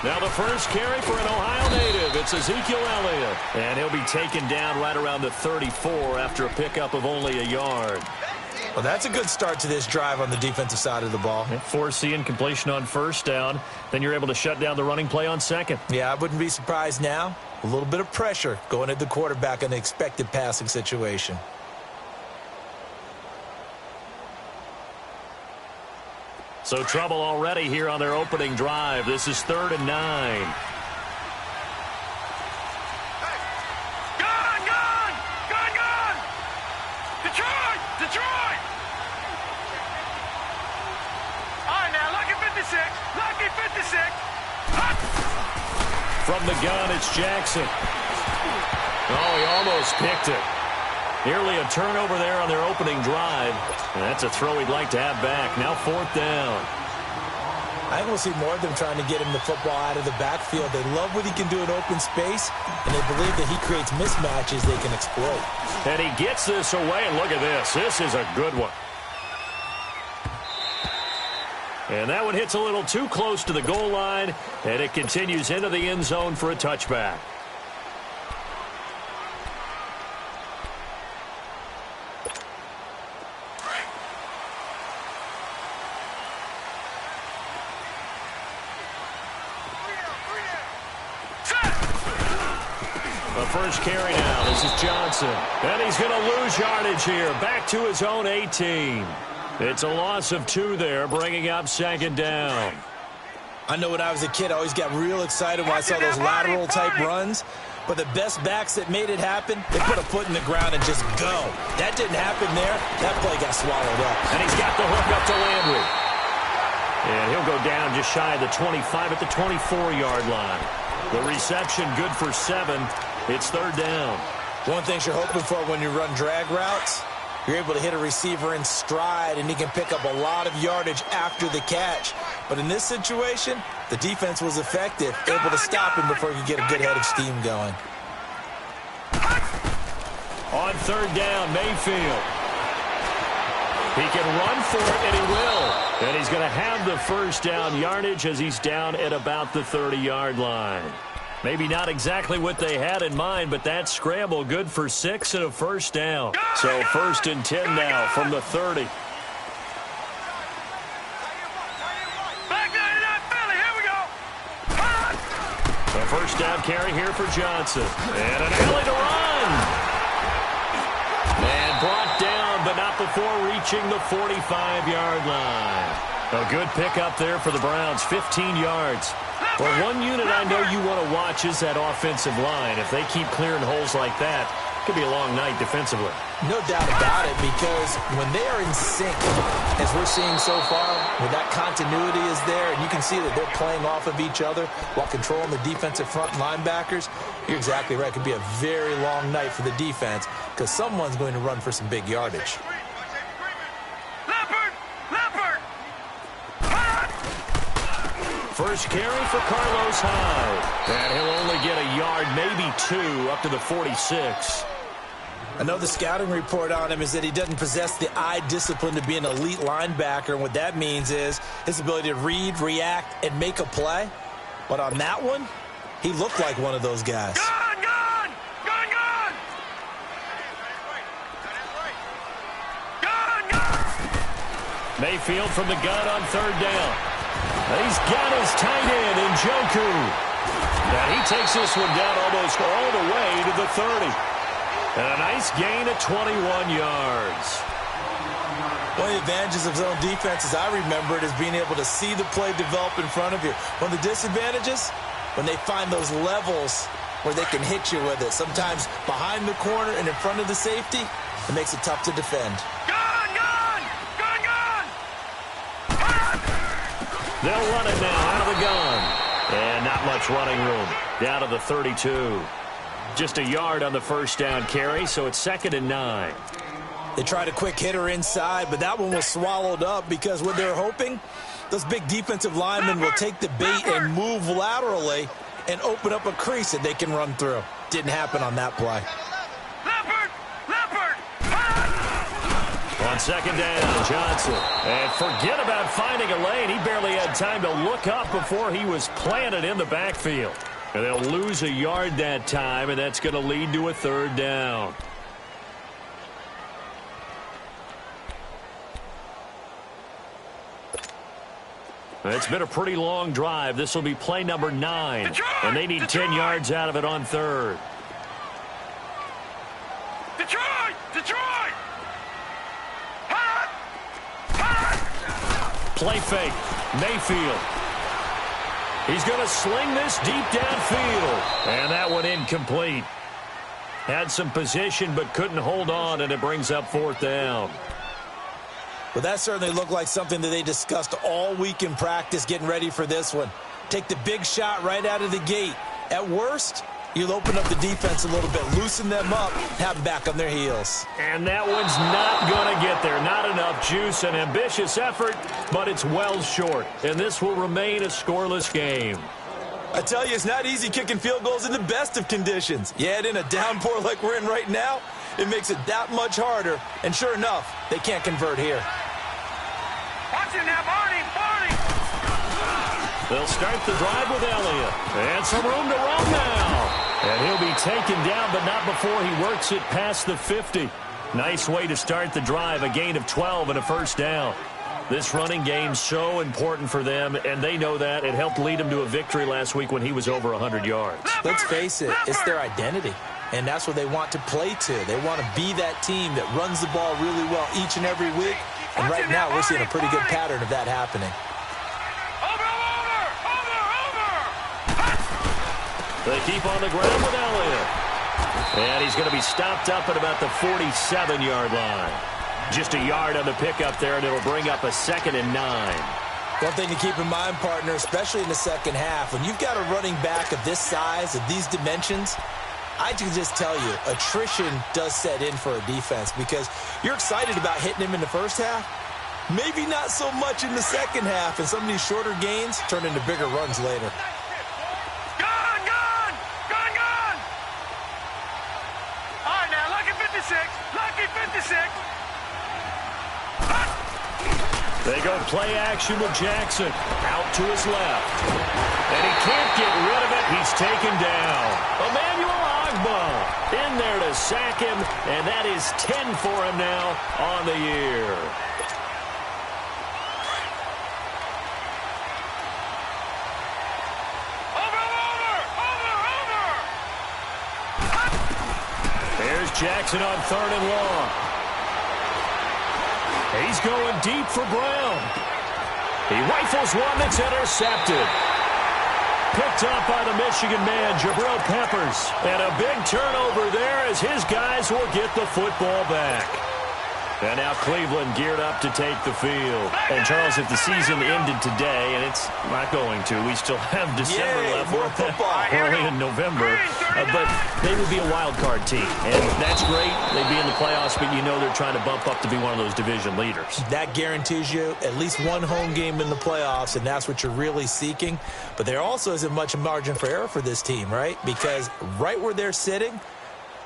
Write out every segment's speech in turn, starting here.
Now the first carry for an Ohio native. It's Ezekiel Elliott. And he'll be taken down right around the 34 after a pickup of only a yard. Well, that's a good start to this drive on the defensive side of the ball. Foreseeing completion on first down. Then you're able to shut down the running play on second. Yeah, I wouldn't be surprised now. A little bit of pressure going at the quarterback in the expected passing situation. So trouble already here on their opening drive. This is 3rd and 9. Detroit! All right, now, lucky 56. From the gun, it's Jackson. Oh, he almost picked it. Nearly a turnover there on their opening drive. And that's a throw he'd like to have back. Now 4th down. I think we'll see more of them trying to get him the football out of the backfield. They love what he can do in open space, and they believe that he creates mismatches they can exploit. And he gets this away, and look at this. This is a good one. And that one hits a little too close to the goal line, and it continues into the end zone for a touchback. First carry now. This is Johnson. And he's going to lose yardage here. Back to his own 18. It's a loss of 2 there, bringing up 2nd down. I know when I was a kid, I always got real excited when I saw those lateral-type runs. But the best backs that made it happen, they put a foot in the ground and just go. That didn't happen there. That play got swallowed up. And he's got the hook up to Landry. And he'll go down just shy of the 25 at the 24-yard line. The reception good for 7. It's 3rd down. One thing you're hoping for when you run drag routes, you're able to hit a receiver in stride, and he can pick up a lot of yardage after the catch. But in this situation, the defense was effective, able to stop him before he could get a good head of steam going. On 3rd down, Mayfield. He can run for it, and he will. And he's going to have the first down yardage as he's down at about the 30-yard line. Maybe not exactly what they had in mind, but that scramble good for 6 and a first down. So 1st and 10 now from the 30. The first down carry here for Johnson. And an alley to run. And brought down, but not before reaching the 45-yard line. A good pickup there for the Browns, 15 yards. Well, one unit I know you want to watch is that offensive line. If they keep clearing holes like that, it could be a long night defensively. No doubt about it, because when they are in sync, as we're seeing so far, when that continuity is there, and you can see that they're playing off of each other while controlling the defensive front linebackers, you're exactly right. It could be a very long night for the defense because someone's going to run for some big yardage. First carry for Carlos Hyde. And he'll only get a yard, maybe 2, up to the 46. Another scouting report on him is that he doesn't possess the eye discipline to be an elite linebacker. And what that means is his ability to read, react, and make a play. But on that one, he looked like one of those guys. Mayfield from the gun on 3rd down. He's got his tight end in Njoku. And he takes this one down almost all the way to the 30. And a nice gain of 21 yards. One of the advantages of zone defense, as I remember it, is being able to see the play develop in front of you. One of the disadvantages, when they find those levels where they can hit you with it. Sometimes behind the corner and in front of the safety, it makes it tough to defend. They'll run it now out of the gun. And not much running room. Down to the 32. Just a yard on the first down carry, so it's 2nd and 9. They tried a quick hitter inside, but that one was swallowed up because what they're hoping, those big defensive linemen will take the bait and move laterally and open up a crease that they can run through. Didn't happen on that play. On On second down, Johnson. And forget about finding a lane. He barely had time to look up before he was planted in the backfield. And they'll lose a yard that time, and that's going to lead to a third down. It's been a pretty long drive. This will be play number 9. And they need 10 yards out of it on third. Detroit! Detroit! Hot! Hot! Play fake. Mayfield. He's going to sling this deep downfield. And that one incomplete. Had some position but couldn't hold on, and it brings up fourth down. Well, that certainly looked like something that they discussed all week in practice getting ready for this one. Take the big shot right out of the gate. At worst, you'll open up the defense a little bit, loosen them up, have them back on their heels. And that one's not going to get there. Not enough juice. An ambitious effort, but it's well short. And this will remain a scoreless game. I tell you, it's not easy kicking field goals in the best of conditions. You add in a downpour like we're in right now, it makes it that much harder. And sure enough, they can't convert here. Watch it now, Barney! Barney! They'll start the drive with Elliott. And some room to run now. And he'll be taken down, but not before he works it past the 50. Nice way to start the drive, a gain of 12 and a first down. This running game's so important for them, and they know that. It helped lead them to a victory last week when he was over 100 yards. Let's face it, it's their identity, and that's what they want to play to. They want to be that team that runs the ball really well each and every week, and right now we're seeing a pretty good pattern of that happening. They keep on the ground with Elliott. And he's going to be stopped up at about the 47-yard line. Just a yard on the pickup there, and it'll bring up a 2nd and 9. One thing to keep in mind, partner, especially in the second half, when you've got a running back of this size, of these dimensions, I can just tell you, attrition does set in for a defense because you're excited about hitting him in the first half, maybe not so much in the second half, and some of these shorter gains turn into bigger runs later. Lucky 56. They go play action with Jackson. Out to his left. And he can't get rid of it. He's taken down. Emmanuel Ogbah in there to sack him. And that is 10 for him now on the year. There's Jackson on 3rd and long. He's going deep for Brown. He rifles one that's intercepted. Picked up by the Michigan man, Jabril Peppers. And a big turnover there as his guys will get the football back. And now Cleveland geared up to take the field. And, Charles, if the season ended today, and it's not going to, we still have December left. More football. Early in November. But they would be a wild card team. And that's great. They'd be in the playoffs, but you know they're trying to bump up to be one of those division leaders. That guarantees you at least one home game in the playoffs, and that's what you're really seeking. But there also isn't much margin for error for this team, right? Because right where they're sitting,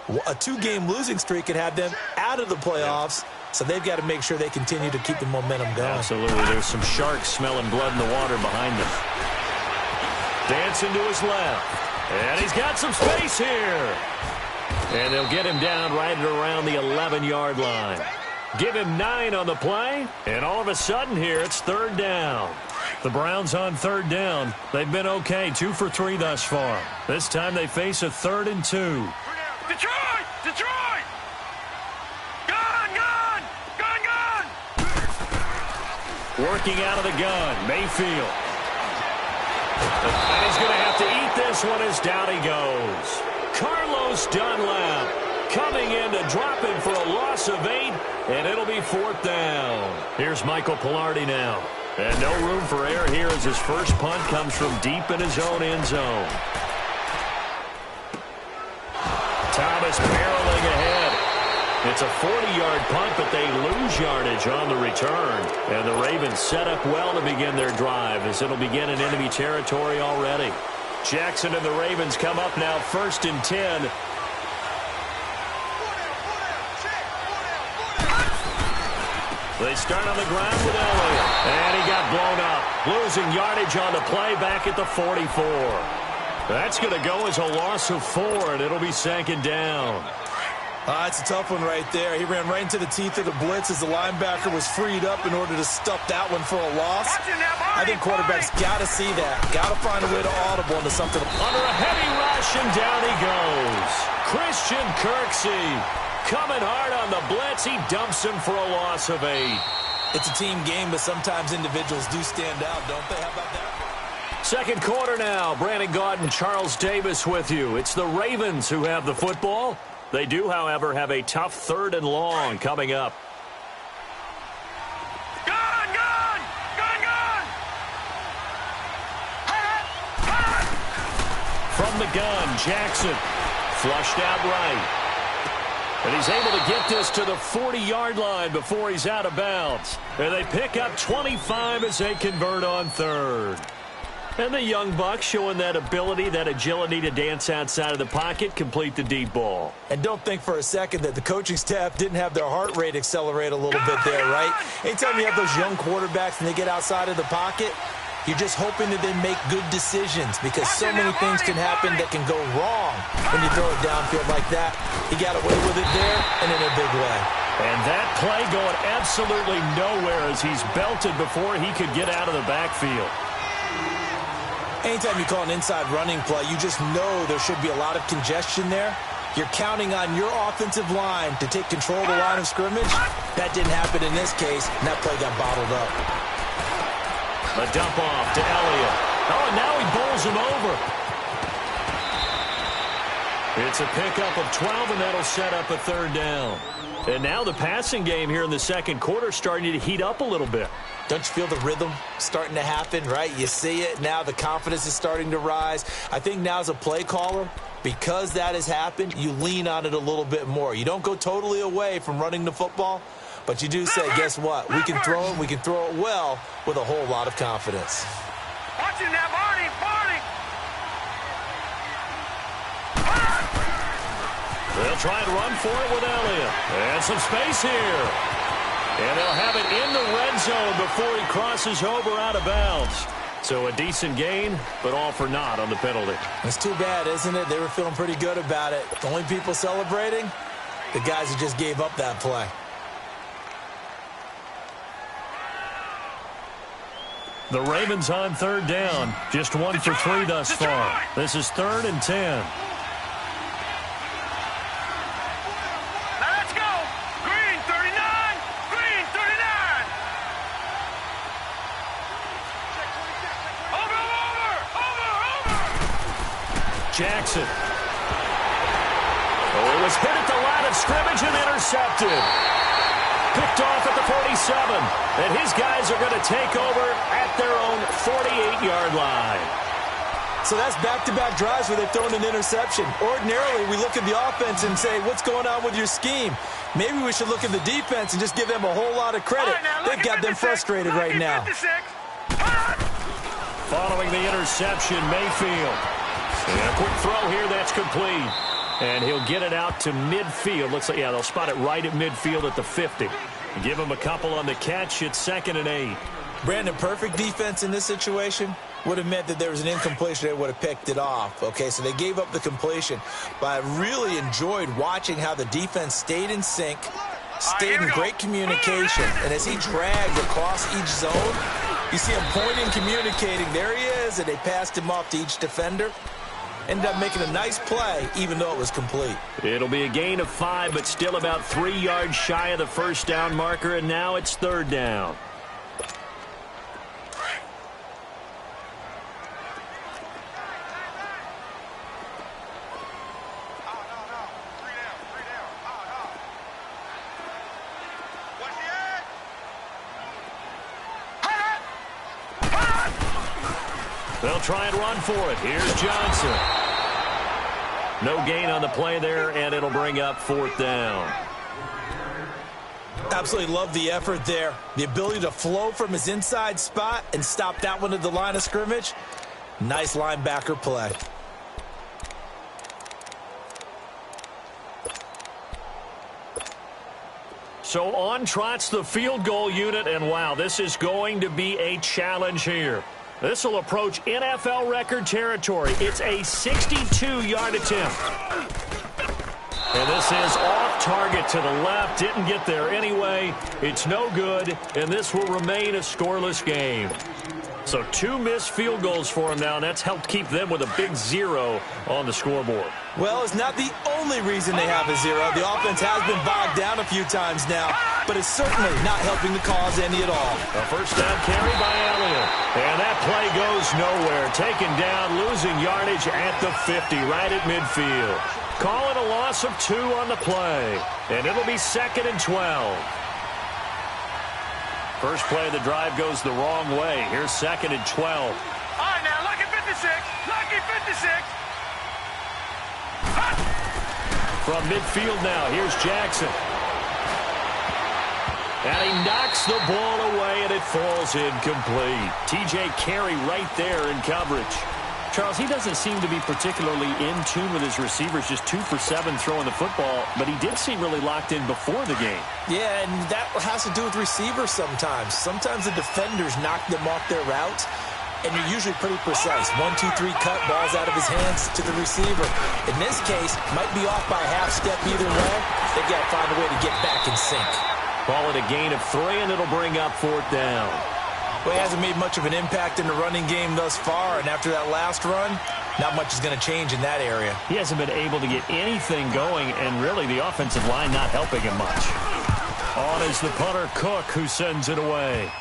a 2-game losing streak could have them out of the playoffs. So they've got to make sure they continue to keep the momentum going. Absolutely. There's some sharks smelling blood in the water behind them. Dancing to his left. And he's got some space here. And they'll get him down right at around the 11-yard line. Give him 9 on the play. And all of a sudden here, it's 3rd down. The Browns on 3rd down. They've been okay, 2 for 3 thus far. This time they face a 3rd and 2. Detroit! Detroit! Working out of the gun, Mayfield. And he's going to have to eat this one as down he goes. Carlos Dunlap coming in to drop him for a loss of 8, and it'll be 4th down. Here's Michael Pilardi now. And no room for error here as his first punt comes from deep in his own end zone. Thomas barreling ahead. It's a 40-yard punt, but they lose yardage on the return. And the Ravens set up well to begin their drive as it'll begin in enemy territory already. Jackson and the Ravens come up now 1st and 10. They start on the ground with Elliott. And he got blown up. Losing yardage on the play back at the 44. That's going to go as a loss of 4, and it'll be 2nd down. It's a tough one right there. He ran right into the teeth of the blitz as the linebacker was freed up in order to stuff that one for a loss. I think quarterbacks got to see that. Got to find a way to audible into something. Under a heavy rush, and down he goes. Christian Kirksey coming hard on the blitz. He dumps him for a loss of 8. It's a team game, but sometimes individuals do stand out, don't they? How about that? Second quarter now. Brandon Gaudin, Charles Davis with you. It's the Ravens who have the football. They do, however, have a tough 3rd and long coming up. Gun! Gun! Gun! Gun! From the gun, Jackson flushed out right. And he's able to get this to the 40-yard line before he's out of bounds. And they pick up 25 as they convert on 3rd. And the young buck showing that ability, that agility to dance outside of the pocket, complete the deep ball. And don't think for a second that the coaching staff didn't have their heart rate accelerate a little bit there, right? Anytime you have those young quarterbacks and they get outside of the pocket, you're just hoping that they make good decisions because so many things can happen that can go wrong when you throw it downfield like that. He got away with it there and in a big way. And that play going absolutely nowhere as he's belted before he could get out of the backfield. Anytime you call an inside running play, you just know there should be a lot of congestion there. You're counting on your offensive line to take control of the line of scrimmage. That didn't happen in this case, and that play got bottled up. A dump off to Elliott. Oh, and now he bowls him over. It's a pickup of 12, and that'll set up a 3rd down. And now the passing game here in the second quarter starting to heat up a little bit. Don't you feel the rhythm starting to happen, right? You see it now. The confidence is starting to rise. I think now as a play caller, because that has happened, you lean on it a little bit more. You don't go totally away from running the football, but you do say, guess what? We can throw it. We can throw it well with a whole lot of confidence. Watching that, Barney! Barney! They'll try and run for it with Elliott. And some space here. And they'll have it in the red zone before he crosses over out of bounds. So a decent gain, but all for naught on the penalty. It's too bad, isn't it? They were feeling pretty good about it. The only people celebrating, the guys who just gave up that play. The Ravens on 3rd down. Just 1 for 3 thus far. This is 3rd and 10. Jackson. Oh, it was hit at the line of scrimmage and intercepted. Picked off at the 47. And his guys are going to take over at their own 48-yard line. So that's back-to-back drives where they've thrown an interception. Ordinarily, we look at the offense and say, what's going on with your scheme? Maybe we should look at the defense and just give them a whole lot of credit. They've got them frustrated right now. Following the interception, Mayfield. And a quick throw here, that's complete. And he'll get it out to midfield. Looks like, yeah, they'll spot it right at midfield at the 50. Give him a couple on the catch. It's 2nd and 8. Brandon, perfect defense in this situation would have meant that there was an incompletion. They would have picked it off. Okay, so they gave up the completion. But I really enjoyed watching how the defense stayed in sync, stayed in great communication. And as he dragged across each zone, you see him pointing, communicating. There he is, and they passed him off to each defender. Ended up making a nice play, even though it was complete. It'll be a gain of 5, but still about 3 yards shy of the 1st down marker, and now it's 3rd down. They'll try and run for it. Here's Johnson. No gain on the play there, and it'll bring up 4th down. Absolutely love the effort there. The ability to flow from his inside spot and stop that one at the line of scrimmage. Nice linebacker play. So on trots the field goal unit, and wow, this is going to be a challenge here. This will approach NFL record territory. It's a 62-yard attempt. And this is off target to the left. Didn't get there anyway. It's no good, and this will remain a scoreless game. So 2 missed field goals for him now, and that's helped keep them with a big 0 on the scoreboard. Well, it's not the only reason they have a 0. The offense has been bogged down a few times now, but it's certainly not helping the cause any at all. A first down carry by Elliott. And that play goes nowhere. Taken down, losing yardage at the 50, right at midfield. Call it a loss of 2 on the play, and it'll be 2nd and 12. First play of the drive goes the wrong way. Here's 2nd and 12. All right, now, lucky 56. Lucky 56. From midfield now, here's Jackson. And he knocks the ball away, and it falls incomplete. T.J. Carey right there in coverage. Charles, he doesn't seem to be particularly in tune with his receivers, just 2 for 7 throwing the football, but he did seem really locked in before the game. Yeah, and that has to do with receivers sometimes. Sometimes the defenders knock them off their routes, and you're usually pretty precise. 1, 2, 3 cut, balls out of his hands to the receiver. In this case, might be off by a half step either way. They've got to find a way to get back in sync. Call it a gain of 3, and it'll bring up 4th down. Well, he hasn't made much of an impact in the running game thus far, and after that last run, not much is going to change in that area. He hasn't been able to get anything going, and really the offensive line not helping him much. On is the punter, Cook, who sends it away.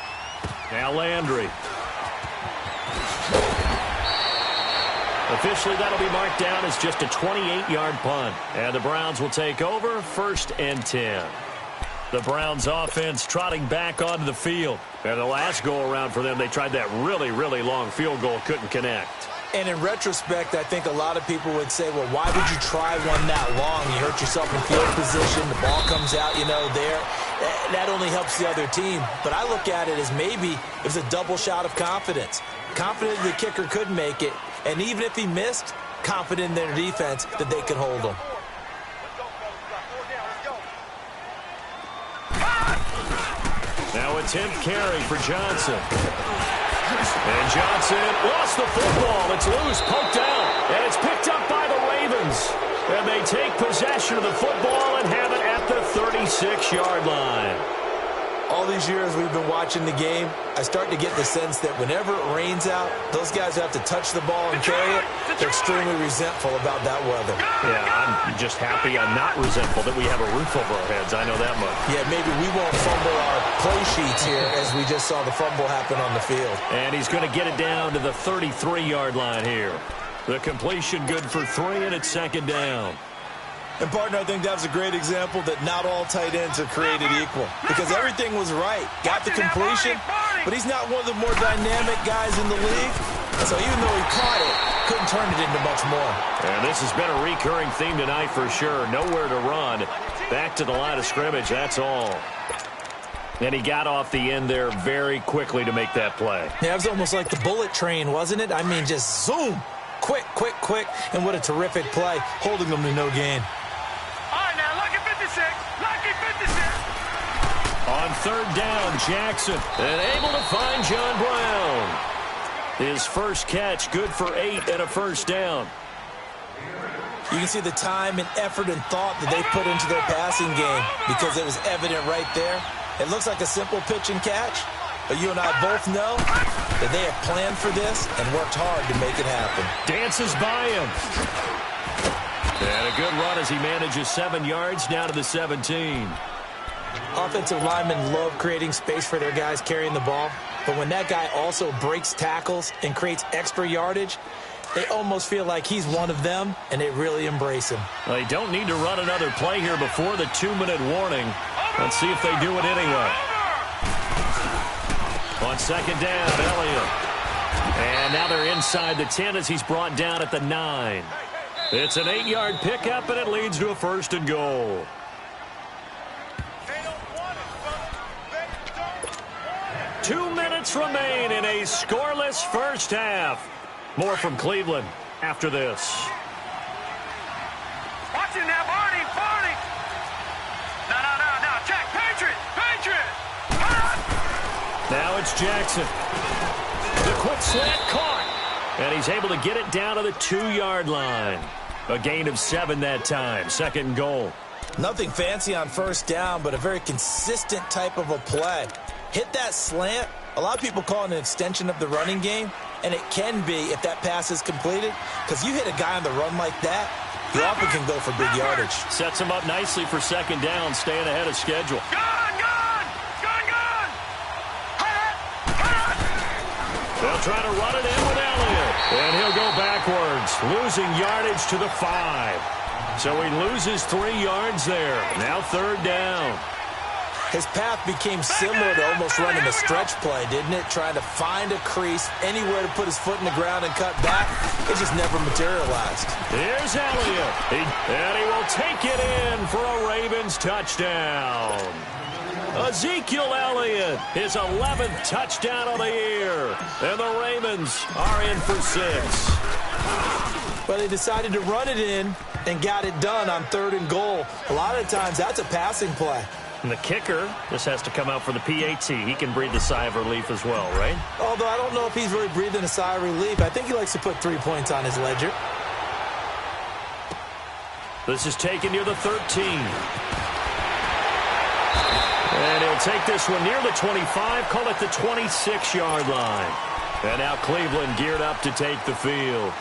Now Landry. Officially, that'll be marked down as just a 28-yard punt. And the Browns will take over, 1st and 10. The Browns offense trotting back onto the field. And the last go-around for them, they tried that really, really long field goal, couldn't connect. And in retrospect, I think a lot of people would say, well, why would you try one that long? You hurt yourself in field position. The ball comes out, there. That only helps the other team. But I look at it as maybe it was a double shot of confidence. Confident the kicker could make it. And even if he missed, confident in their defense that they could hold him. Now a 10th carry for Johnson. And Johnson lost the football. It's loose, poked out, and it's picked up by the Ravens. And they take possession of the football and have it at the 36-yard line. All these years we've been watching the game, I start to get the sense that whenever it rains out, those guys who have to touch the ball and carry it, they're extremely resentful about that weather. Yeah, I'm just happy I'm not resentful that we have a roof over our heads. I know that much. Yeah, maybe we won't fumble our play sheets here as we just saw the fumble happen on the field. And he's going to get it down to the 33-yard line here. The completion good for 3, and it's 2nd down. And, partner, I think that was a great example that not all tight ends are created equal. Because everything was right. Got the completion, but he's not one of the more dynamic guys in the league. So even though he caught it, couldn't turn it into much more. And this has been a recurring theme tonight for sure. Nowhere to run. Back to the line of scrimmage, that's all. And he got off the end there very quickly to make that play. Yeah, it was almost like the bullet train, wasn't it? I mean, just zoom. Quick, quick, quick. And what a terrific play, holding them to no gain. On 3rd down, Jackson, and able to find John Brown. His first catch, good for 8 and a first down. You can see the time and effort and thought that they put into their passing game because it was evident right there. It looks like a simple pitch and catch, but you and I both know that they have planned for this and worked hard to make it happen. Dances by him. And a good run as he manages 7 yards down to the 17. Offensive linemen love creating space for their guys carrying the ball, but when that guy also breaks tackles and creates extra yardage, they almost feel like he's one of them, and they really embrace him. They don't need to run another play here before the 2-minute warning. Let's see if they do it anyway. On 2nd down, Elliott. And now they're inside the 10 as he's brought down at the 9. It's an 8-yard pickup, and it leads to a 1st and goal. Two minutes remain in a scoreless first half. More from Cleveland after this. Watch him now, Barney. No, check, Patriot. Now it's Jackson. The quick slant caught. And he's able to get it down to the 2-yard line. A gain of 7 that time. 2nd and goal. Nothing fancy on first down, but a very consistent type of a play. Hit that slant. A lot of people call it an extension of the running game, and it can be if that pass is completed, because you hit a guy on the run like that, you often can go for big yardage. Sets him up nicely for 2nd down, staying ahead of schedule. They'll try to run it in with Elliott. And he'll go backwards, losing yardage to the 5. So he loses 3 yards there. Now 3rd down. His path became similar to almost running a stretch play, didn't it? Trying to find a crease, anywhere to put his foot in the ground and cut back. It just never materialized. Here's Elliott. And he will take it in for a Ravens touchdown. Ezekiel Elliott, his 11th touchdown of the year. And the Ravens are in for 6. But they decided to run it in and got it done on 3rd and goal. A lot of times that's a passing play. And the kicker just has to come out for the PAT. He can breathe a sigh of relief as well, right? Although I don't know if he's really breathing a sigh of relief. I think he likes to put 3 points on his ledger. This is taken near the 13. And he'll take this one near the 25, call it the 26-yard line. And now Cleveland geared up to take the field.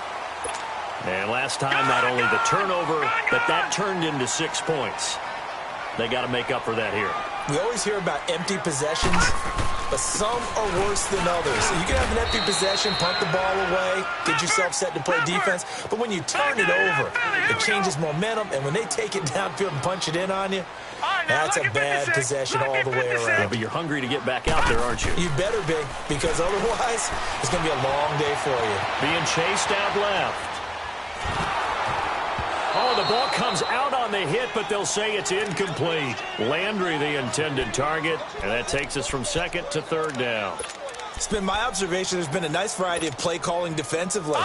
And last time, not only the turnover, but that turned into 6 points. They got to make up for that here. We always hear about empty possessions, but some are worse than others. So you can have an empty possession, punt the ball away, get yourself set to play defense, but when you turn it over, it changes momentum, and when they take it downfield and punch it in on you, that's a bad possession all the way around. Yeah, but you're hungry to get back out there, aren't you? You better be, because otherwise, it's going to be a long day for you. Being chased out left. Oh, the ball comes out on the hit, but they'll say it's incomplete. Landry, the intended target, and that takes us from 2nd to 3rd down. It's been my observation there's been a nice variety of play calling defensively.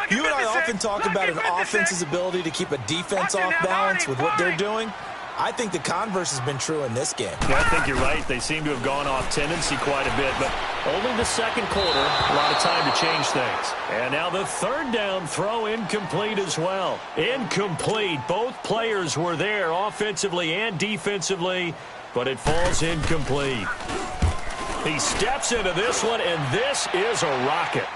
You and I often talk about an offense's ability to keep a defense off balance with what they're doing. I think the converse has been true in this game. Yeah, I think you're right. They seem to have gone off tendency quite a bit, but only the 2nd quarter, a lot of time to change things. And now the 3rd down throw incomplete as well. Incomplete. Both players were there offensively and defensively, but it falls incomplete. He steps into this one, and this is a rocket.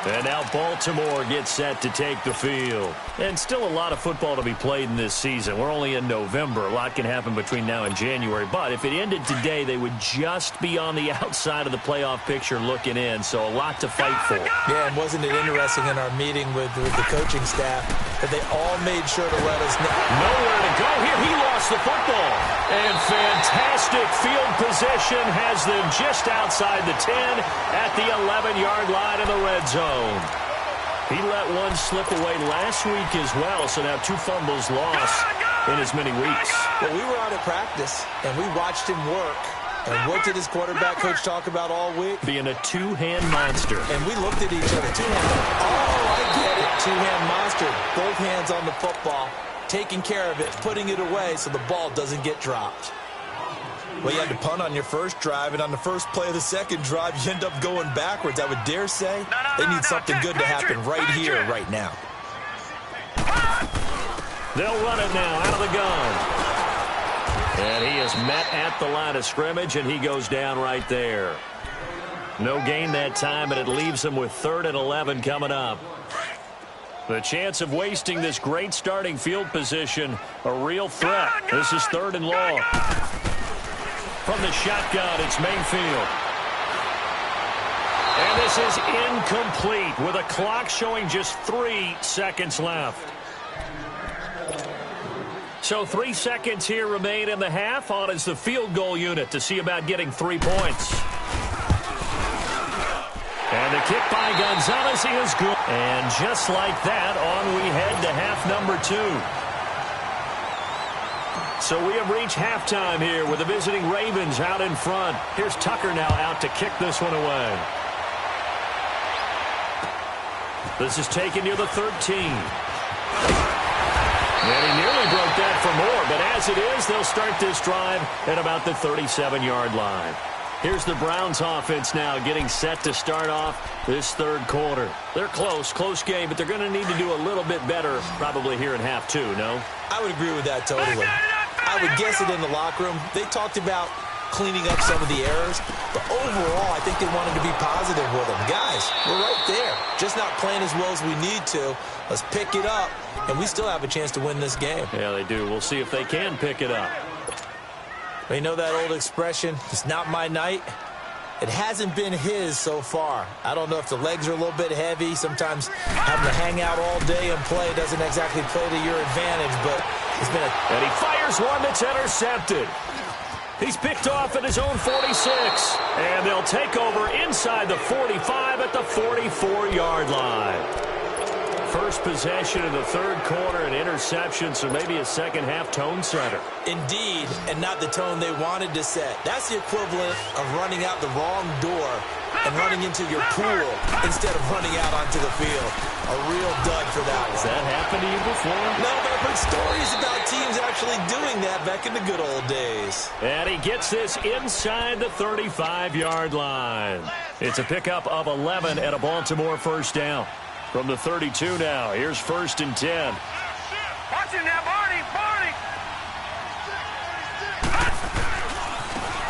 And now Baltimore gets set to take the field. And still a lot of football to be played in this season. We're only in November. A lot can happen between now and January. But if it ended today, they would just be on the outside of the playoff picture looking in. So a lot to fight for. Yeah, and wasn't it interesting in our meeting with the coaching staff that they all made sure to let us know. Nowhere to go here. He lost the football. And fantastic field position has them just outside the 10 at the 11-yard line in the red zone. He let one slip away last week as well, so now 2 fumbles lost in as many weeks. Well, we were out at practice, and we watched him work. And what did his quarterback coach talk about all week? Being a 2-hand monster. And we looked at each other. 2-hand. Oh, I get it. 2-hand monster. Both hands on the football, taking care of it, putting it away so the ball doesn't get dropped. Well, you had to punt on your first drive, and on the first play of the second drive, you end up going backwards. I would dare say they need something good to happen right here, right now. They'll run it now out of the gun. And he is met at the line of scrimmage, and he goes down right there. No gain that time, and it leaves him with 3rd and 11 coming up. The chance of wasting this great starting field position, a real threat. This is 3rd and long. From the shotgun, it's Mayfield. And this is incomplete with a clock showing just 3 seconds left. So 3 seconds here remain in the half. On is the field goal unit to see about getting 3 points. And the kick by Gonzalez is good. And just like that, on we head to half number 2. So we have reached halftime here with the visiting Ravens out in front. Here's Tucker now out to kick this one away. This is taken near the 13. And he nearly broke that for more, but as as it is, they'll start this drive at about the 37-yard line. Here's the Browns offense now getting set to start off this third quarter. They're close game, but they're going to need to do a little bit better probably here in half two, no? I would agree with that totally. I would guess it in the locker room. They talked about cleaning up some of the errors, but overall, I think they wanted to be positive with them. Guys, we're right there. Just not playing as well as we need to. Let's pick it up, and we still have a chance to win this game. Yeah, they do. We'll see if they can pick it up. You know that old expression, it's not my night? It hasn't been his so far. I don't know if the legs are a little bit heavy. Sometimes having to hang out all day and play doesn't exactly play to your advantage, but it's been a... And he fires one that's intercepted. He's picked off at his own 46. And they'll take over inside the 45 at the 44-yard line. First possession of the third quarter, an interception, so maybe a second-half tone setter. Indeed, and not the tone they wanted to set. That's the equivalent of running out the wrong door and running into your pool instead of running out onto the field. A real dud for that one. Has that happened to you before? No, but I've heard stories about teams actually doing that back in the good old days. And he gets this inside the 35-yard line. It's a pickup of 11 and a Baltimore first down. From the 32 now, here's 1st and 10. Watch it now, Barney.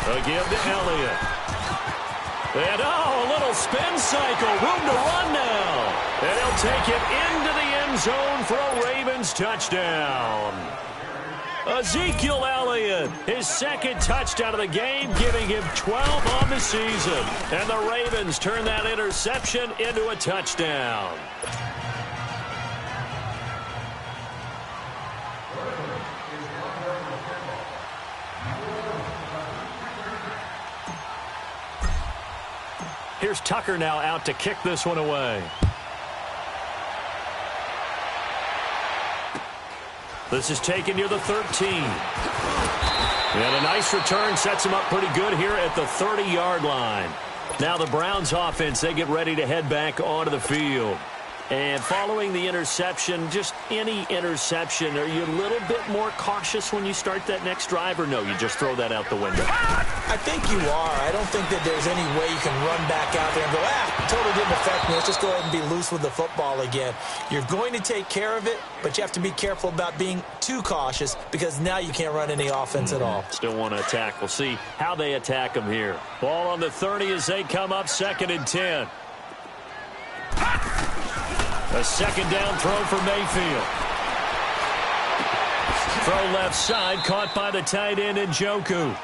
A give to Elliott. And, a little spin cycle. Room to run now. And he'll take it into the end zone for a Ravens touchdown. Ezekiel Elliott, his second touchdown of the game, giving him 12 on the season. And the Ravens turn that interception into a touchdown. Here's Tucker now out to kick this one away. This is taken near the 13. And a nice return sets him up pretty good here at the 30-yard line. Now the Browns offense, they get ready to head back onto the field. And following the interception, just any interception, are you a little bit more cautious when you start that next drive, or no, you just throw that out the window? I think you are. I don't think that there's any way you can run back out there and go, totally didn't affect me. Let's just go ahead and be loose with the football again. You're going to take care of it, but you have to be careful about being too cautious because now you can't run any offense at all. Still want to attack. We'll see how they attack them here. Ball on the 30 as they come up 2nd and 10. A second down throw for Mayfield. Throw left side, caught by the tight end Njoku.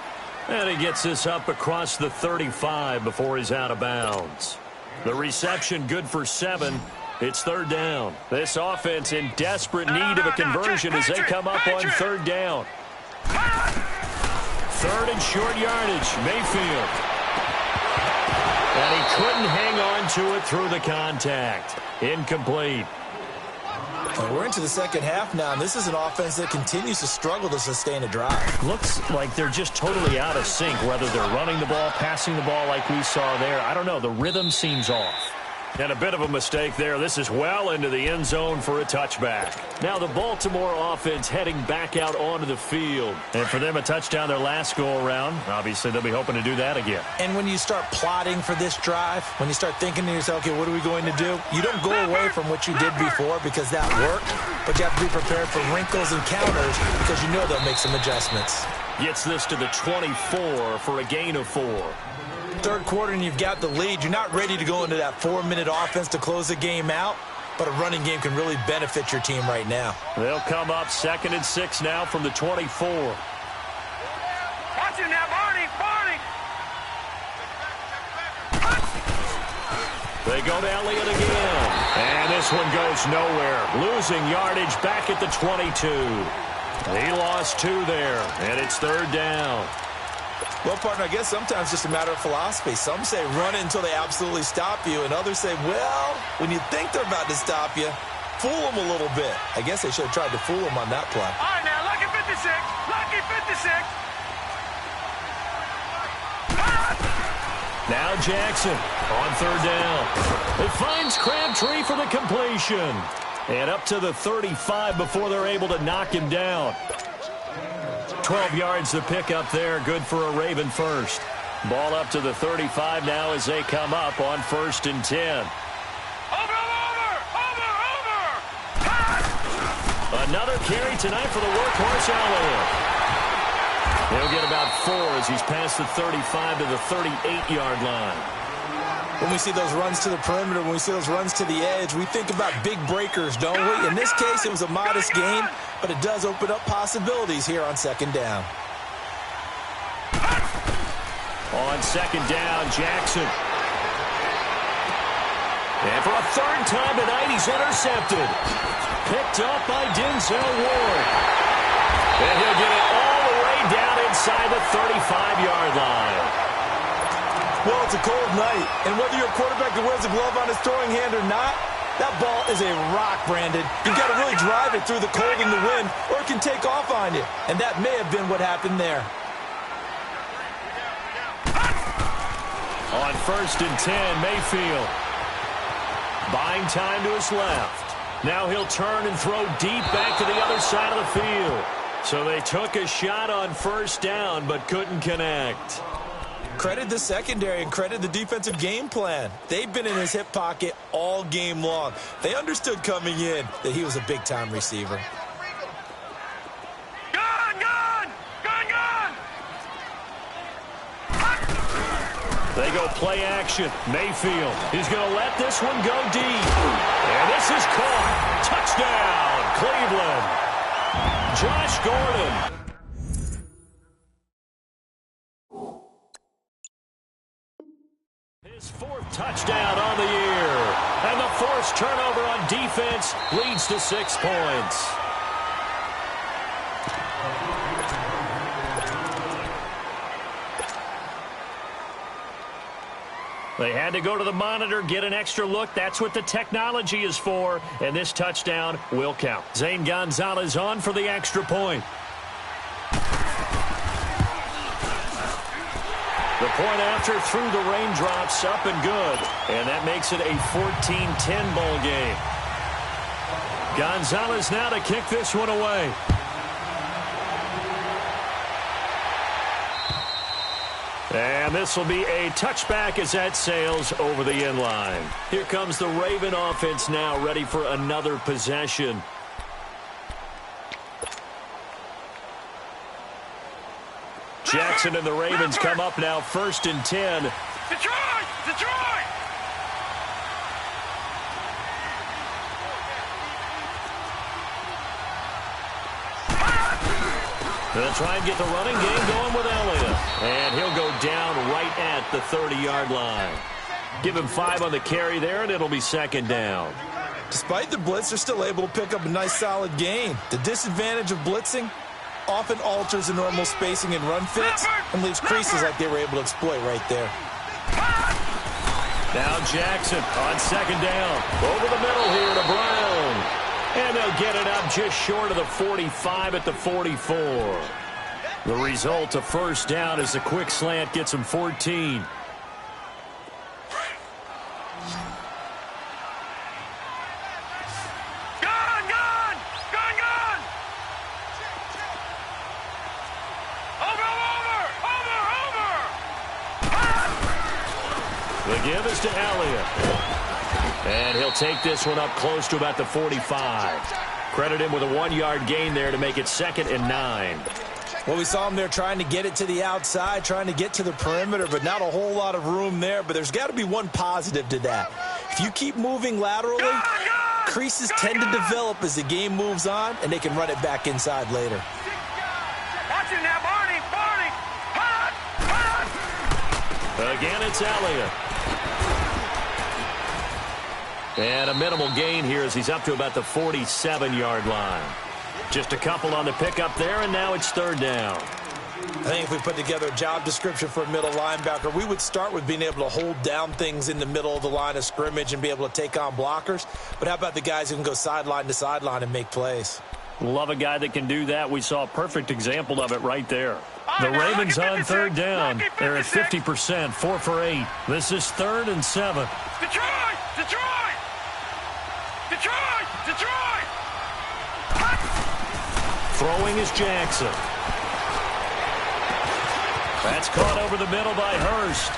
And he gets this up across the 35 before he's out of bounds. The reception good for 7. It's 3rd down. This offense in desperate need of a conversion as they come up on 3rd down. 3rd and short yardage, Mayfield. And he couldn't hang on to it through the contact. Incomplete. And we're into the second half now, and this is an offense that continues to struggle to sustain a drive. Looks like they're just totally out of sync, whether they're running the ball, passing the ball like we saw there. I don't know. The rhythm seems off. And a bit of a mistake there. This is well into the end zone for a touchback. Now the Baltimore offense heading back out onto the field. And for them, a touchdown their last go-around. Obviously, they'll be hoping to do that again. And when you start plotting for this drive, when you start thinking to yourself, okay, what are we going to do? You don't go away from what you did before because that worked, but you have to be prepared for wrinkles and counters because you know they'll make some adjustments. Gets this to the 24 for a gain of 4. Third quarter and you've got the lead. You're not ready to go into that 4-minute offense to close the game out, but a running game can really benefit your team right now. They'll come up 2nd and 6 now from the 24. Watch it now, Barney. They go to Elliott again. And this one goes nowhere. Losing yardage back at the 22. He lost 2 there, and it's 3rd down. Well, partner, I guess sometimes it's just a matter of philosophy. Some say run it until they absolutely stop you, and others say, well, when you think they're about to stop you, fool them a little bit. I guess they should have tried to fool them on that play. All right, now, lucky 56. Lucky 56. Now Jackson on 3rd down. It finds Crabtree for the completion. And up to the 35 before they're able to knock him down. 12 yards to pick up there. Good for a Raven first. Ball up to the 35 now as they come up on 1st and 10. Another carry tonight for the workhorse Elliott. He'll get about 4 as he's past the 35 to the 38-yard line. When we see those runs to the perimeter, when we see those runs to the edge, we think about big breakers, don't we? In this case, it was a modest gain, but it does open up possibilities here on 2nd down. On 2nd down, Jackson. And for a 3rd time tonight, he's intercepted. Picked up by Denzel Ward. And he'll get it all the way down inside the 35-yard line. Well, it's a cold night, and whether you're a quarterback that wears a glove on his throwing hand or not, that ball is a rock, Brandon. You've got to really drive it through the cold and the wind, or it can take off on you. And that may have been what happened there. On 1st and 10, Mayfield. Buying time to his left. Now he'll turn and throw deep back to the other side of the field. So they took a shot on 1st down, but couldn't connect. Credit the secondary and credit the defensive game plan. They've been in his hip pocket all game long. They understood coming in that he was a big-time receiver. They go play action. Mayfield is going to let this one go deep. And this is caught. Touchdown, Cleveland. Josh Gordon. His 4th touchdown on the year. And the forced turnover on defense leads to 6 points. They had to go to the monitor, get an extra look. That's what the technology is for. And this touchdown will count. Zane Gonzalez on for the extra point. The point after through the raindrops, up and good. And that makes it a 14-10 ball game. Gonzalez now to kick this one away. And this will be a touchback as that sails over the end line. Here comes the Raven offense now, ready for another possession. Jackson and the Ravens come up now 1st and 10. Detroit! Detroit! They'll try and get the running game going with Elliott. And he'll go down right at the 30-yard line. Give him 5 on the carry there, and it'll be 2nd down. Despite the blitz, they're still able to pick up a nice, solid gain. The disadvantage of blitzing often alters the normal spacing and run fits and leaves creases like they were able to exploit right there. Now Jackson on 2nd down. Over the middle here to Brown. And they'll get it up just short of the 45 at the 44. The result, a 1st down as the quick slant gets him 14. The give is to Elliott. And he'll take this one up close to about the 45. Credit him with a 1-yard gain there to make it 2nd and 9. Well, we saw him there trying to get it to the outside, trying to get to the perimeter, but not a whole lot of room there. But there's got to be one positive to that. If you keep moving laterally, creases tend to develop as the game moves on, and they can run it back inside later. Watch him now, Barney! Barney! Hot! Hot! Again, it's Elliott. And a minimal gain here as he's up to about the 47-yard line. Just a couple on the pickup there, and now it's 3rd down. I think if we put together a job description for a middle linebacker, we would start with being able to hold down things in the middle of the line of scrimmage and be able to take on blockers. But how about the guys who can go sideline to sideline and make plays? Love a guy that can do that. We saw a perfect example of it right there. The Ravens on 3rd down. They're at 50%, 4 for 8. This is 3rd and 7. Detroit! Detroit! Detroit! Detroit! Throwing is Jackson. That's caught over the middle by Hurst.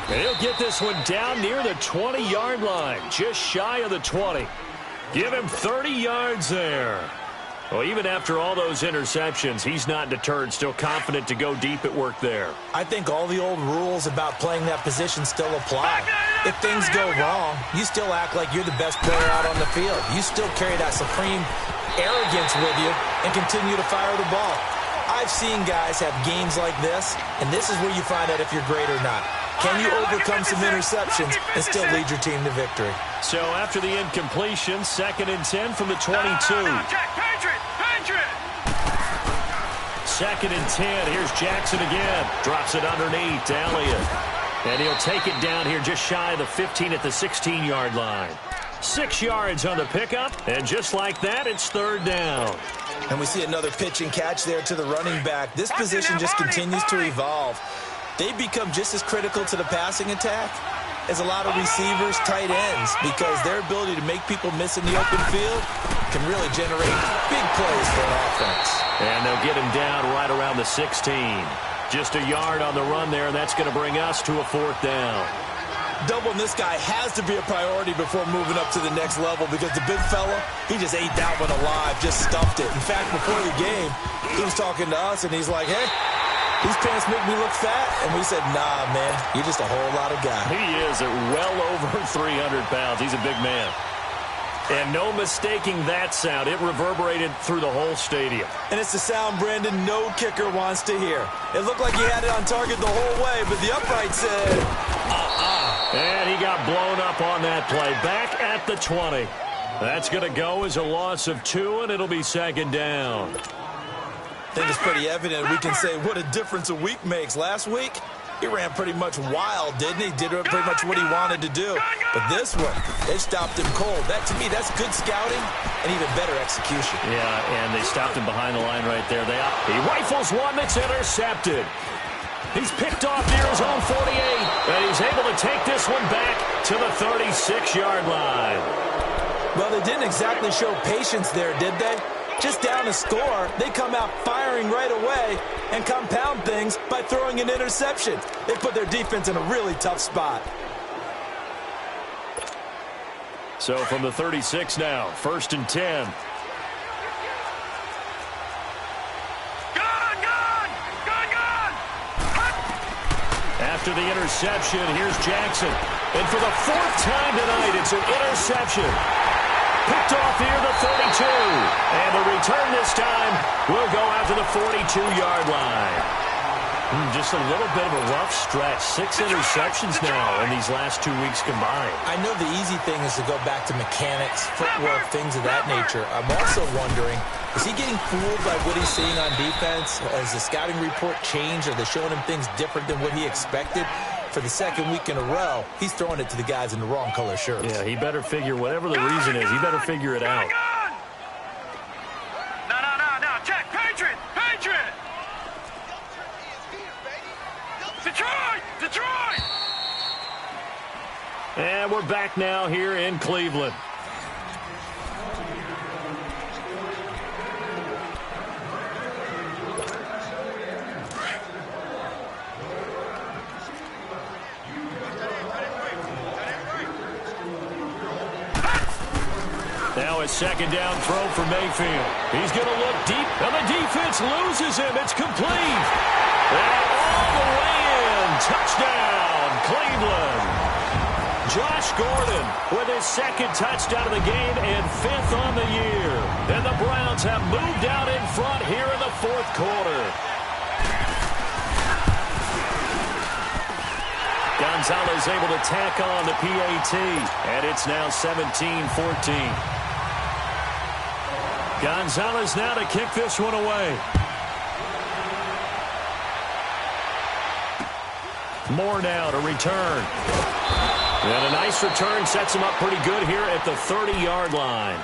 He'll get this one down near the 20-yard line, just shy of the 20. Give him 30 yards there. Well, even after all those interceptions, he's not deterred, still confident to go deep at work there. I think all the old rules about playing that position still apply. If things go wrong, you still act like you're the best player out on the field. You still carry that supreme arrogance with you and continue to fire the ball. I've seen guys have games like this, and this is where you find out if you're great or not. Can you overcome some interceptions and still lead your team to victory? So after the incompletion, 2nd and 10 from the 22. Second and 10. Here's Jackson again. Drops it underneath to Elliott. And he'll take it down here just shy of the 15 at the 16-yard line. 6 yards on the pickup, and just like that, it's 3rd down. And we see another pitch and catch there to the running back. This position just continues to evolve. They become just as critical to the passing attack as a lot of receivers, tight ends, because their ability to make people miss in the open field can really generate big plays for an offense. And they'll get him down right around the 16. Just a yard on the run there, and that's going to bring us to a 4th down. Doubling this guy has to be a priority before moving up to the next level, because the big fella, he just ate that one alive, just stuffed it. In fact, before the game, he was talking to us, and he's like, hey, these pants make me look fat. And we said, nah, man, you're just a whole lot of guy. He is at well over 300 pounds. He's a big man. And no mistaking that sound. It reverberated through the whole stadium. And it's the sound Brandon no kicker wants to hear. It looked like he had it on target the whole way, but the upright said, And he got blown up on that play. Back at the 20. That's going to go as a loss of 2, and it'll be 2nd down. I think it's pretty evident we can say what a difference a week makes. Last week, he ran pretty much wild, didn't he? Did pretty much what he wanted to do. But this one, it stopped him cold. That, to me, that's good scouting and even better execution. Yeah, and they stopped him behind the line right there. He rifles one that's intercepted. He's picked off near his own 48, and he's able to take this one back to the 36-yard line. Well, they didn't exactly show patience there, did they? Just down a score, they come out firing right away and compound things by throwing an interception. They put their defense in a really tough spot. So from the 36 now, 1st and 10. After the interception, here's Jackson. And for the 4th time tonight, it's an interception. Picked off here, the 32. And the return this time will go out to the 42-yard line. Just a little bit of a rough stretch. 6 interceptions now in these last 2 weeks combined. I know the easy thing is to go back to mechanics, footwork, things of that nature. I'm also wondering, is he getting fooled by what he's seeing on defense? Has the scouting report changed? Are they showing him things different than what he expected? For the 2nd week in a row, he's throwing it to the guys in the wrong color shirts. Yeah, he better figure, whatever the reason is, he better figure it out. No, check, Patriot! Detroit! And we're back now here in Cleveland. Now a 2nd down throw for Mayfield. He's going to look deep, and the defense loses him. It's complete. And all the way in. Touchdown, Cleveland. Josh Gordon with his 2nd touchdown of the game and 5th on the year. And the Browns have moved out in front here in the 4th quarter. Gonzalez able to tack on the PAT, and it's now 17-14. Gonzalez now to kick this one away. Moore now to return. And a nice return sets him up pretty good here at the 30-yard line.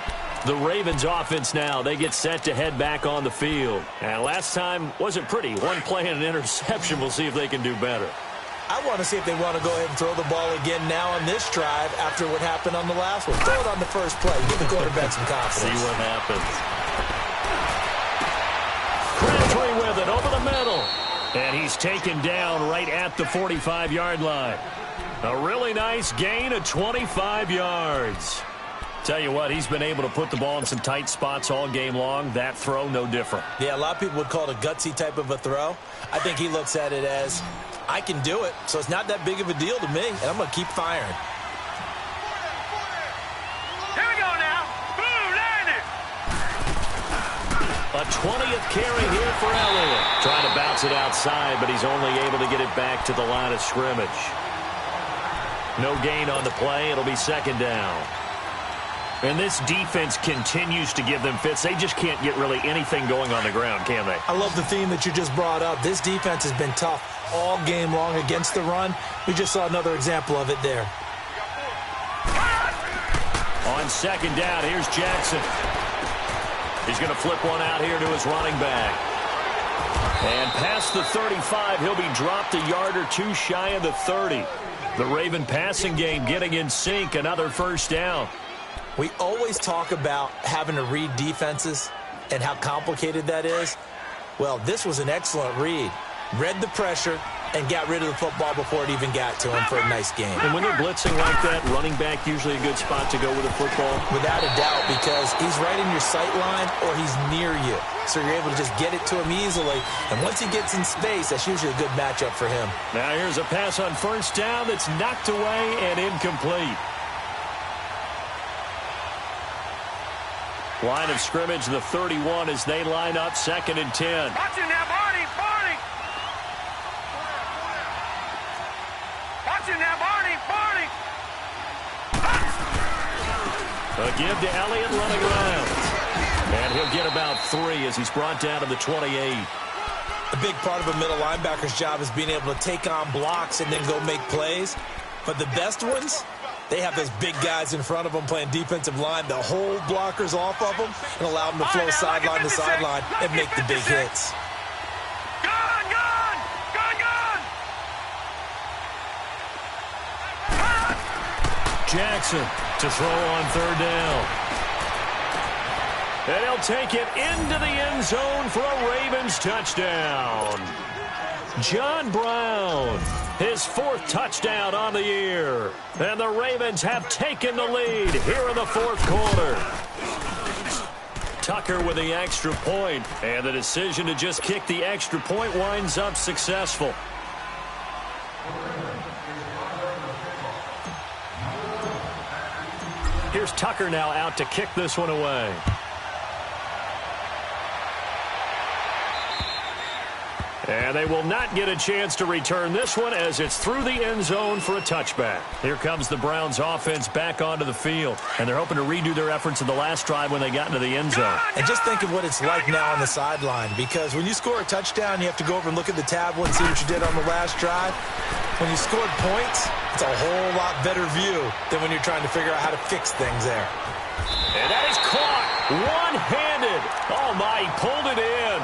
The Ravens offense now, they get set to head back on the field. And last time wasn't pretty. One play and an interception. We'll see if they can do better. I want to see if they want to go ahead and throw the ball again now on this drive after what happened on the last one. Throw it on the first play. Give the quarterback some confidence. See what happens. Crabtree with it over the middle. And he's taken down right at the 45-yard line. A really nice gain of 25 yards. Tell you what, he's been able to put the ball in some tight spots all game long. That throw, no different. Yeah, a lot of people would call it a gutsy type of a throw. I think he looks at it as, I can do it, so it's not that big of a deal to me, and I'm going to keep firing. Here we go now. Boom, landed. A 20th carry here for Elliott. Trying to bounce it outside, but he's only able to get it back to the line of scrimmage. No gain on the play. It'll be second down. And this defense continues to give them fits. They just can't get really anything going on the ground, can they? I love the theme that you just brought up. This defense has been tough all game long against the run. We just saw another example of it there. On second down, here's Jackson. He's going to flip one out here to his running back. And past the 35, he'll be dropped a yard or two shy of the 30. The Raven passing game getting in sync, another first down. We always talk about having to read defenses and how complicated that is. Well, this was an excellent read. Read the pressure and got rid of the football before it even got to him for a nice game. And when they're blitzing like that, running back usually a good spot to go with the football? Without a doubt, because he's right in your sight line or he's near you. So you're able to just get it to him easily. And once he gets in space, that's usually a good matchup for him. Now here's a pass on first down that's knocked away and incomplete. Line of scrimmage, the 31 as they line up, 2nd and 10. Watch him now, Barney, Barney. Watch him now, Barney, Barney. A give to Elliott running around. And he'll get about 3 as he's brought down to the 28. A big part of a middle linebacker's job is being able to take on blocks and then go make plays. But the best ones, they have those big guys in front of them playing defensive line that hold blockers off of them and allow them to flow sideline to sideline and make the big hits. Gun, gun, gun, gun. Jackson to throw on third down. And he'll take it into the end zone for a Ravens touchdown. John Brown, his 4th touchdown on the year. And the Ravens have taken the lead here in the 4th quarter. Tucker with the extra point, and the decision to just kick the extra point winds up successful. Here's Tucker now out to kick this one away. And they will not get a chance to return this one as it's through the end zone for a touchback. Here comes the Browns offense back onto the field. And they're hoping to redo their efforts in the last drive when they got into the end zone. And just think of what it's like now on the sideline, because when you score a touchdown, you have to go over and look at the tablet and see what you did on the last drive. When you scored points, it's a whole lot better view than when you're trying to figure out how to fix things there. And that is caught one-handed. Oh, my, he pulled it in.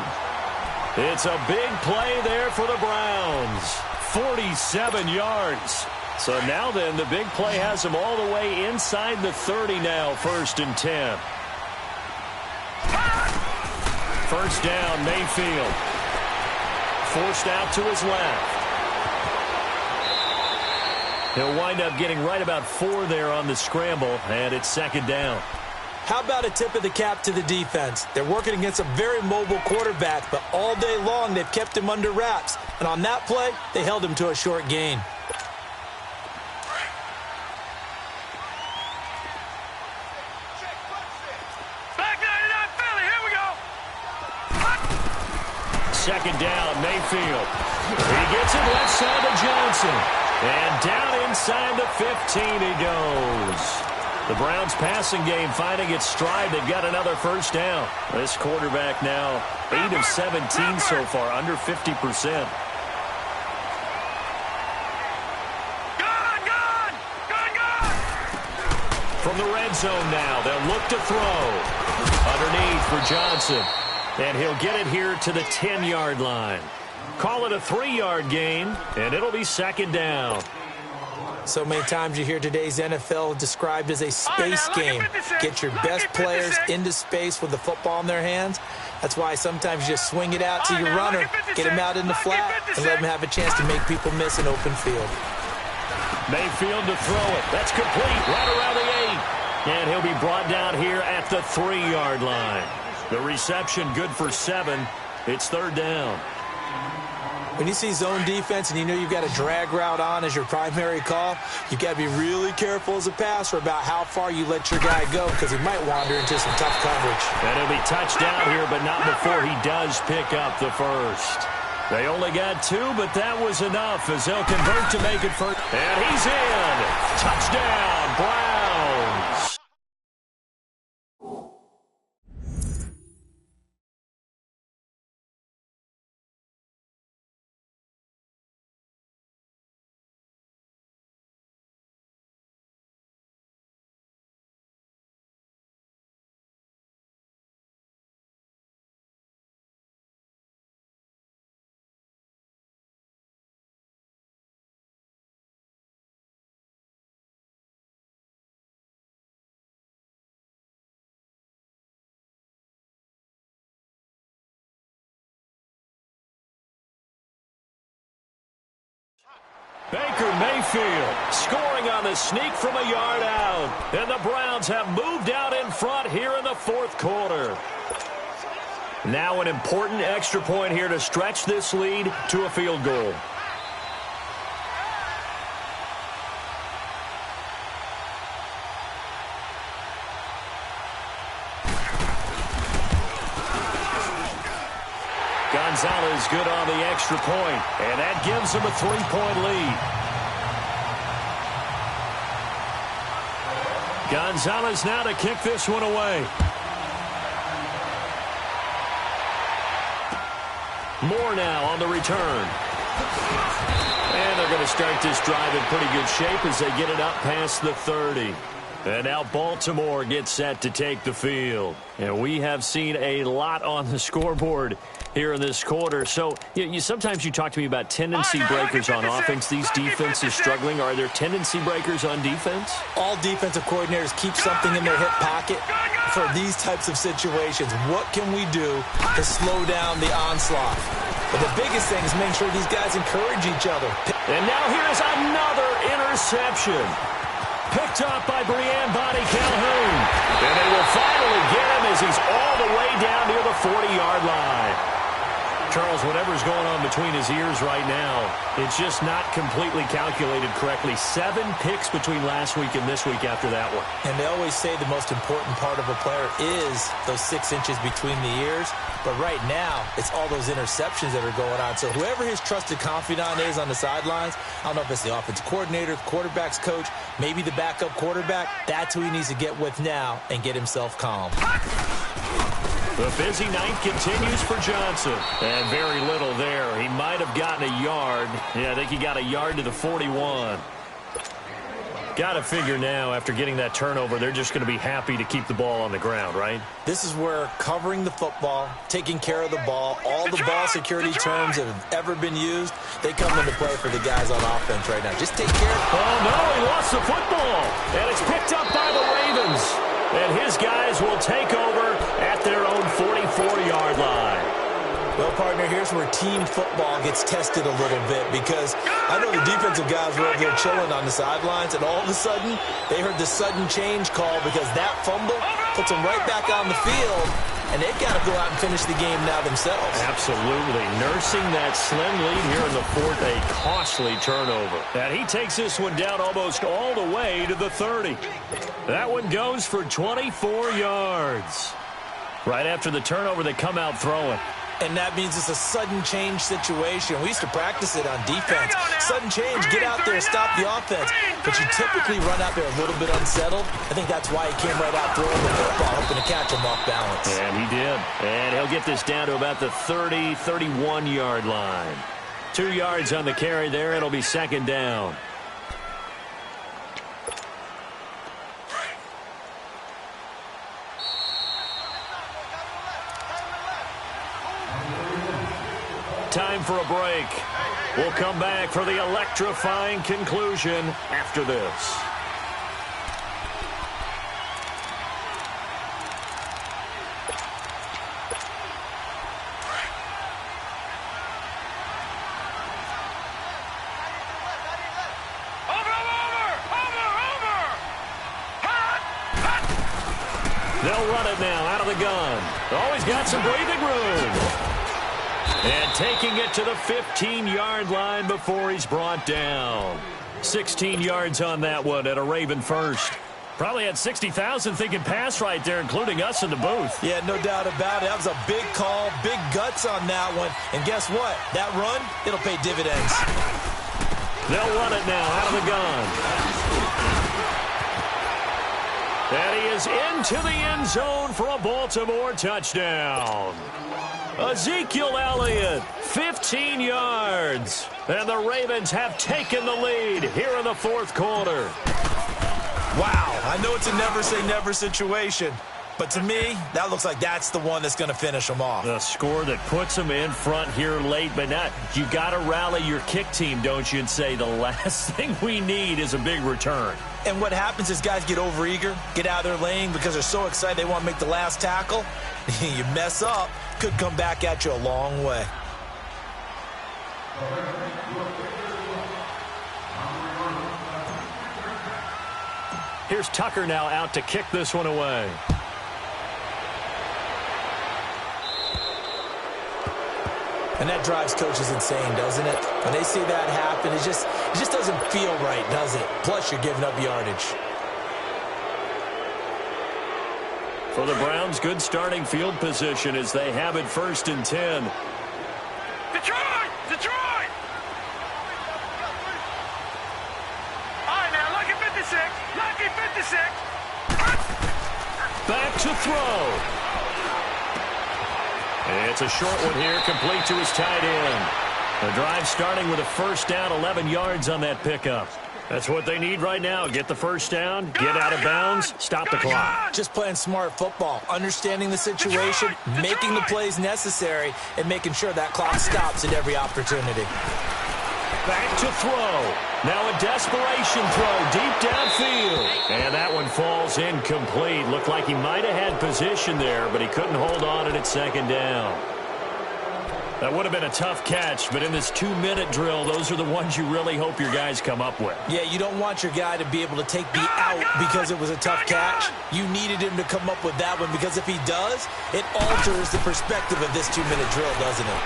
It's a big play there for the Browns. 47 yards. So now then, the big play has them all the way inside the 30 now, 1st and 10. First down, Mayfield. Forced out to his left. He'll wind up getting right about 4 there on the scramble, and it's 2nd down. How about a tip of the cap to the defense? They're working against a very mobile quarterback, but all day long they've kept him under wraps. And on that play, they held him to a short gain. Back 99 Philly, here we go. 2nd down, Mayfield. He gets it left side to Johnson. And down inside the 15 he goes. The Browns passing game finding its stride. They've got another first down. This quarterback now 8 of 17 so far, under 50%. Gun, gun, gun, gun. From the red zone now, they'll look to throw. Underneath for Johnson. And he'll get it here to the 10-yard line. Call it a 3-yard gain, and it'll be 2nd down. So many times you hear today's NFL described as a space game. Get your best players into space with the football in their hands. That's why sometimes you just swing it out to your runner, get him out in the flat, and let him have a chance to make people miss an open field. Mayfield to throw it. That's complete right around the 8. And he'll be brought down here at the 3-yard line. The reception good for 7. It's 3rd down. When you see zone defense and you know you've got a drag route on as your primary call, you've got to be really careful as a passer about how far you let your guy go because he might wander into some tough coverage. And he'll be touched down here, but not before he does pick up the first. They only got 2, but that was enough as they'll convert to make it first. And he's in. Touchdown, Browns. Baker Mayfield scoring on the sneak from a yard out. And the Browns have moved out in front here in the 4th quarter. Now an important extra point here to stretch this lead to a field goal. Gonzalez good on the extra point, and that gives him a 3-point lead. Gonzalez now to kick this one away. Moore now on the return. And they're going to start this drive in pretty good shape as they get it up past the 30. And now Baltimore gets set to take the field. And we have seen a lot on the scoreboard here in this quarter. So sometimes you talk to me about tendency breakers on offense. These defenses struggling. Are there tendency breakers on defense? All defensive coordinators keep something in their hip pocket for these types of situations. What can we do to slow down the onslaught? But the biggest thing is making sure these guys encourage each other. And now here's another interception. Picked up by Brian Bonnie Calhoun. And they will finally get him as he's all the way down near the 40-yard line. Charles, whatever's going on between his ears right now, it's just not completely calculated correctly. 7 picks between last week and this week after that one. And they always say the most important part of a player is those 6 inches between the ears. But right now, it's all those interceptions that are going on. So whoever his trusted confidant is on the sidelines, I don't know if it's the offensive coordinator, quarterback's coach, maybe the backup quarterback, that's who he needs to get with now and get himself calm. The busy night continues for Johnson. And very little there. He might have gotten a yard. Yeah, I think he got a yard to the 41. Got to figure now, after getting that turnover, they're just going to be happy to keep the ball on the ground, right? This is where covering the football, taking care of the ball, all the ball security terms that have ever been used, they come into play for the guys on offense right now. Just take care of it. Oh, no, he lost the football. And it's picked up by the Ravens. And his guys will take over at their own 44-yard line. Well, partner, here's where team football gets tested a little bit because I know the defensive guys were over there chilling on the sidelines, and all of a sudden they heard the sudden change call because that fumble puts them right back on the field, and they've got to go out and finish the game now themselves. Absolutely. Nursing that slim lead here in the 4th, a costly turnover. And he takes this one down almost all the way to the 30. That one goes for 24 yards. Right after the turnover, they come out throwing. And that means it's a sudden change situation. We used to practice it on defense. Sudden change, get out there, stop the offense. But you typically run out there a little bit unsettled. I think that's why he came right out throwing the football, hoping to catch him off balance. And he did. And he'll get this down to about the 30, 31-yard line. 2 yards on the carry there. It'll be 2nd down. time for a break. We'll come back for the electrifying conclusion after this. They'll run it now out of the gun. Always got some breathing room. And taking it to the 15-yard line before he's brought down. 16 yards on that one at a Raven first. Probably had 60,000 thinking pass right there, including us in the booth. Yeah, no doubt about it. That was a big call, big guts on that one. And guess what? That run, it'll pay dividends. They'll run it now out of the gun. And he is into the end zone for a Baltimore touchdown. Ezekiel Elliott, 15 yards. And the Ravens have taken the lead here in the fourth quarter. Wow, I know it's a never-say-never situation, but to me, that looks like that's the one that's going to finish them off. The score that puts them in front here late, but not. You got to rally your kick team, don't you, and say the last thing we need is a big return. And what happens is guys get overeager, get out of their lane because they're so excited they want to make the last tackle. You mess up, could come back at you a long way. Here's Tucker now out to kick this one away. And that drives coaches insane, doesn't it? When they see that happen, it just doesn't feel right, does it? Plus, you're giving up yardage. For the Browns, good starting field position as they have it 1st and 10. Detroit! Detroit! All right, now, lucky 56. Lucky 56. Back to throw. It's a short one here, complete to his tight end. The drive starting with a first down, 11 yards on that pickup. That's what they need right now. Get the first down, get out of bounds, stop the clock. Just playing smart football, understanding the situation, making the plays necessary, and making sure that clock stops at every opportunity. Back to throw. Now a desperation throw deep downfield. And that one falls incomplete. Looked like he might have had position there, but he couldn't hold on at 2nd down. That would have been a tough catch, but in this 2-minute drill, those are the ones you really hope your guys come up with. Yeah, you don't want your guy to be able to take the out because it was a tough catch. You needed him to come up with that one because if he does, it alters the perspective of this 2-minute drill, doesn't it?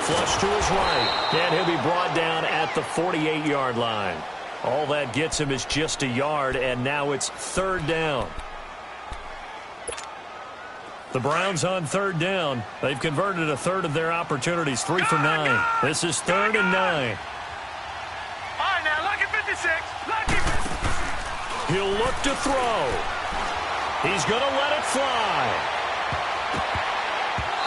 Flush to his right, and he'll be brought down at the 48-yard line. All that gets him is just a yard, and now it's 3rd down. The Browns on 3rd down. They've converted a third of their opportunities, 3 for 9. This is 3rd and 9. All right, now, lucky 56. Lucky. He'll look to throw. He's going to let it fly.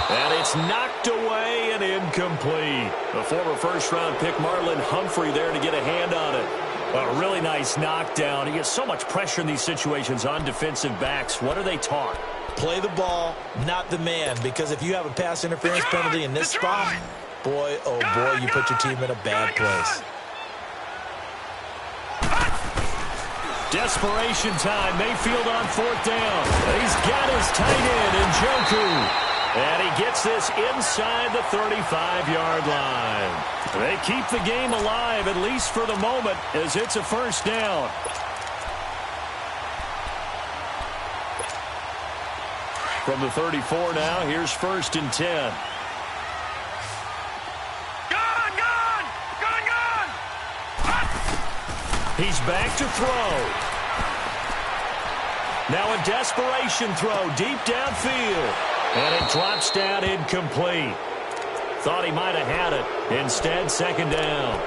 And it's knocked away and incomplete. The former first-round pick, Marlon Humphrey, there to get a hand on it. A really nice knockdown. He gets so much pressure in these situations on defensive backs. What are they taught? Play the ball, not the man, because if you have a pass interference penalty in this spot, boy, oh boy, you put your team in a bad place. Desperation time. Mayfield on 4th down. He's got his tight end in Njoku. And he gets this inside the 35-yard line. They keep the game alive, at least for the moment, as it's a 1st down. From the 34 now, here's 1st and 10. Gone! He's back to throw. Now a desperation throw deep downfield. And it drops down incomplete. Thought he might have had it. Instead, 2nd down.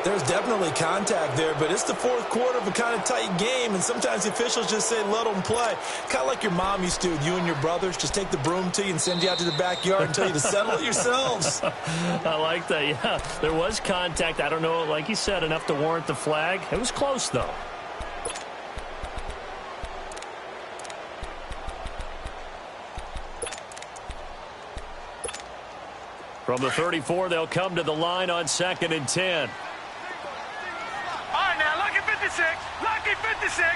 There's definitely contact there, but it's the 4th quarter of a kind of tight game, and sometimes the officials just say, let them play. Kind of like your mom used to with you and your brothers. Just take the broom to you and send you out to the backyard and tell you to settle it yourselves. I like that, yeah. There was contact. I don't know, like you said, enough to warrant the flag. It was close, though. From the 34, they'll come to the line on 2nd and 10. All right, now, lucky 56. Lucky 56.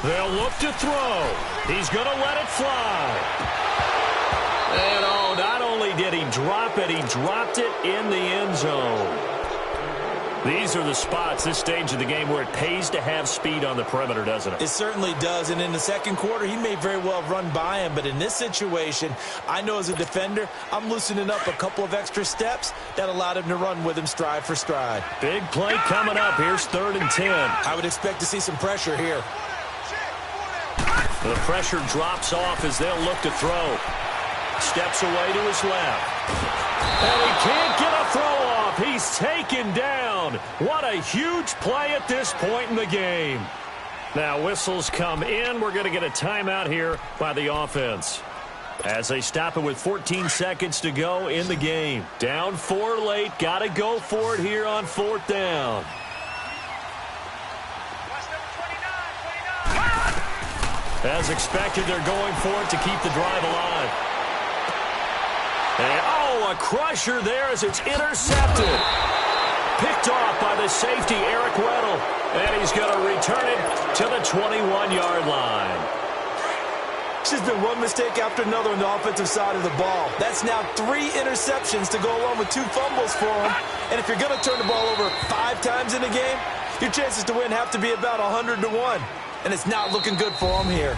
They'll look to throw. He's going to let it fly. And, oh, not only did he drop it, he dropped it in the end zone. These are the spots, this stage of the game, where it pays to have speed on the perimeter, doesn't it? It certainly does, and in the second quarter, he may very well run by him, but in this situation, I know as a defender, I'm loosening up a couple of extra steps that allowed him to run with him stride for stride. Big play coming up. Here's 3rd and 10. I would expect to see some pressure here. The pressure drops off as they'll look to throw. Steps away to his left. And he can't get a throw off. He's taken down. What a huge play at this point in the game. Now whistles come in. We're going to get a timeout here by the offense, as they stop it with 14 seconds to go in the game. Down 4 late. Got to go for it here on 4th down. As expected, they're going for it to keep the drive alive. And, oh, a crusher there as it's intercepted. Picked off by the safety, Eric Weddle. And he's going to return it to the 21-yard line. It's just been one mistake after another on the offensive side of the ball. That's now 3 interceptions to go along with 2 fumbles for him. And if you're going to turn the ball over 5 times in a game, your chances to win have to be about 100-1. And it's not looking good for him here.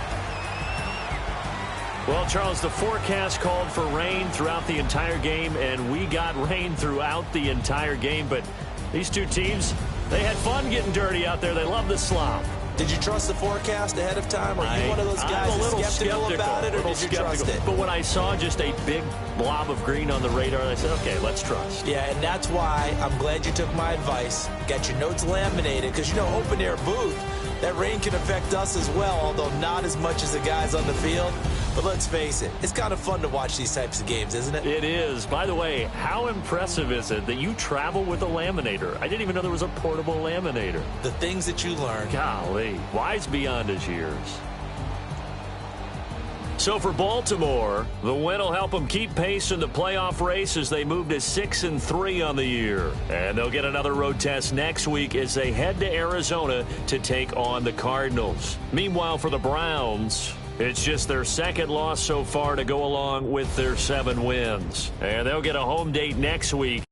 Well, Charles, the forecast called for rain throughout the entire game, and we got rain throughout the entire game. But these two teams, they had fun getting dirty out there. They love the slop. Did you trust the forecast ahead of time? Are you one of those guys I'm a little skeptical about it, or did you trust it? But when I saw just a big blob of green on the radar, I said, okay, let's trust. Yeah, and that's why I'm glad you took my advice. Got your notes laminated, because, you know, open-air booth, that rain can affect us as well, although not as much as the guys on the field. But let's face it, it's kind of fun to watch these types of games, isn't it? It is. By the way, how impressive is it that you travel with a laminator? I didn't even know there was a portable laminator. The things that you learn. Golly, wise beyond his years. So for Baltimore, the win will help them keep pace in the playoff race as they move to 6-3 on the year. And they'll get another road test next week as they head to Arizona to take on the Cardinals. Meanwhile, for the Browns, it's just their 2nd loss so far to go along with their 7 wins. And they'll get a home date next week.